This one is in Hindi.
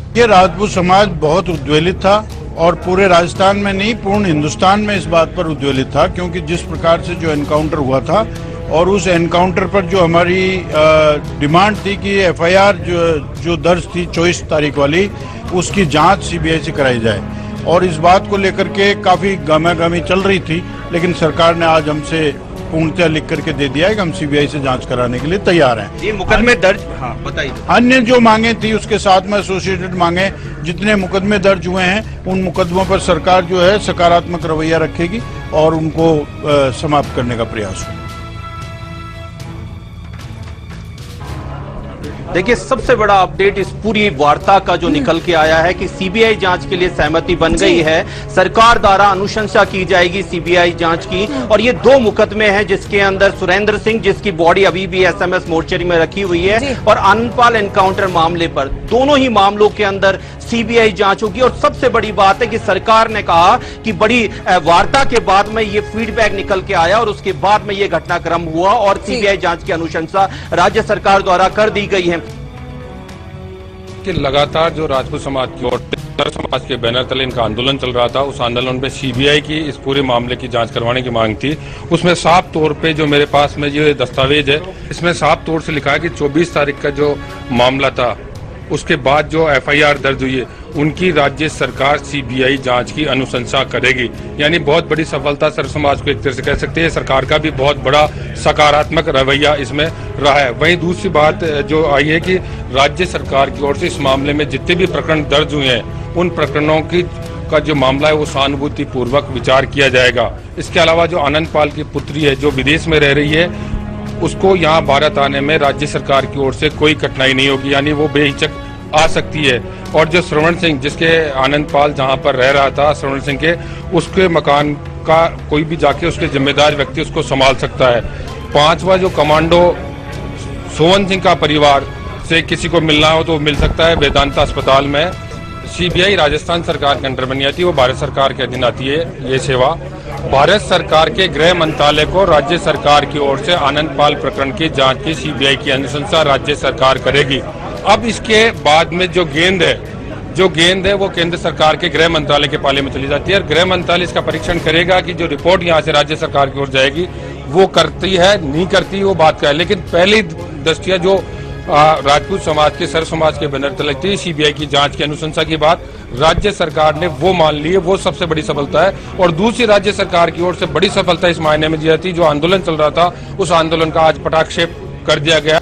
ये राजपूत समाज बहुत उद्वेलित था और पूरे राजस्थान में नहीं, पूर्ण हिंदुस्तान में इस बात पर उद्वेलित था, क्योंकि जिस प्रकार से जो एनकाउंटर हुआ था और उस एनकाउंटर पर जो हमारी डिमांड थी कि एफआईआर जो दर्ज थी 24 तारीख वाली, उसकी जांच सीबीआई से कराई जाए, और इस बात को लेकर के काफी गामागामी चल रही थी। लेकिन सरकार ने आज हमसे पूर्णतः लिख करके दे दिया है कि हम सीबीआई से जांच कराने के लिए तैयार हैं। ये मुकदमे दर्ज, हाँ बताइए। अन्य जो मांगे थी उसके साथ में एसोसिएटेड मांगे, जितने मुकदमे दर्ज हुए हैं उन मुकदमों पर सरकार जो है सकारात्मक रवैया रखेगी और उनको समाप्त करने का प्रयास होगा। देखिए, सबसे बड़ा अपडेट इस पूरी वार्ता का जो निकल के आया है कि सीबीआई जांच के लिए सहमति बन गई है। सरकार द्वारा अनुशंसा की जाएगी सीबीआई जांच की, और ये 2 मुकदमे हैं जिसके अंदर सुरेंद्र सिंह, जिसकी बॉडी अभी भी एसएमएस मोर्चरी में रखी हुई है, और आनंदपाल एनकाउंटर मामले पर, दोनों ही मामलों के अंदर सीबीआई जांच होगी। और सबसे बड़ी बात है कि सरकार ने कहा कि बड़ी वार्ता के बाद में ये फीडबैक निकल के आया और उसके बाद में ये घटनाक्रम हुआ और सीबीआई जांच की अनुशंसा राज्य सरकार द्वारा कर दी गई है। कि लगातार जो राजपूत समाज की और समाज के बैनर तले इनका आंदोलन चल रहा था, उस आंदोलन में सीबीआई की इस पूरे मामले की जांच करवाने की मांग थी। उसमें साफ तौर पे जो मेरे पास में ये दस्तावेज है, इसमें साफ तौर से लिखा है कि 24 तारीख का जो मामला था उसके बाद जो एफआईआर दर्ज हुई है उनकी राज्य सरकार सीबीआई जांच की अनुशंसा करेगी। यानी बहुत बड़ी सफलता सर समाज को एक तरह से कह सकते हैं। सरकार का भी बहुत बड़ा सकारात्मक रवैया इसमें रहा है। वहीं दूसरी बात जो आई है कि राज्य सरकार की ओर से इस मामले में जितने भी प्रकरण दर्ज हुए हैं उन प्रकरणों की का जो मामला है वो सहानुभूति पूर्वक विचार किया जाएगा। इसके अलावा जो आनंदपाल की पुत्री है जो विदेश में रह रही है, उसको यहाँ भारत आने में राज्य सरकार की ओर से कोई कठिनाई नहीं होगी, यानी वो बेहिचक आ सकती है। और जो श्रवण सिंह, जिसके आनंदपाल जहाँ पर रह रहा था, श्रवण सिंह के उसके मकान का कोई भी जाके उसके जिम्मेदार व्यक्ति उसको संभाल सकता है। 5वां जो कमांडो सोवन सिंह का परिवार से किसी को मिलना हो तो मिल सकता है वेदांता अस्पताल में। सीबीआई राजस्थान सरकार के अंडर बनी आती है, वो भारत सरकार के अधीन आती है ये सेवा। भारत सरकार के गृह मंत्रालय को राज्य सरकार की ओर से आनंदपाल प्रकरण की जांच की सीबीआई की अनुशंसा राज्य सरकार करेगी। अब इसके बाद में जो गेंद है वो केंद्र सरकार के गृह मंत्रालय के पाले में चली जाती है, और गृह मंत्रालय इसका परीक्षण करेगा कि जो रिपोर्ट यहाँ से राज्य सरकार की ओर जाएगी वो करती है नहीं करती वो बात का है। लेकिन पहली दृष्टिया जो राजपूत समाज के सर समाज के बैनर तले थी सीबीआई की जांच की अनुशंसा की बात राज्य सरकार ने वो मान ली है, वो सबसे बड़ी सफलता है। और दूसरी राज्य सरकार की ओर से बड़ी सफलता इस मायने में दी जाती, जो आंदोलन चल रहा था उस आंदोलन का आज पटाक्षेप कर दिया गया।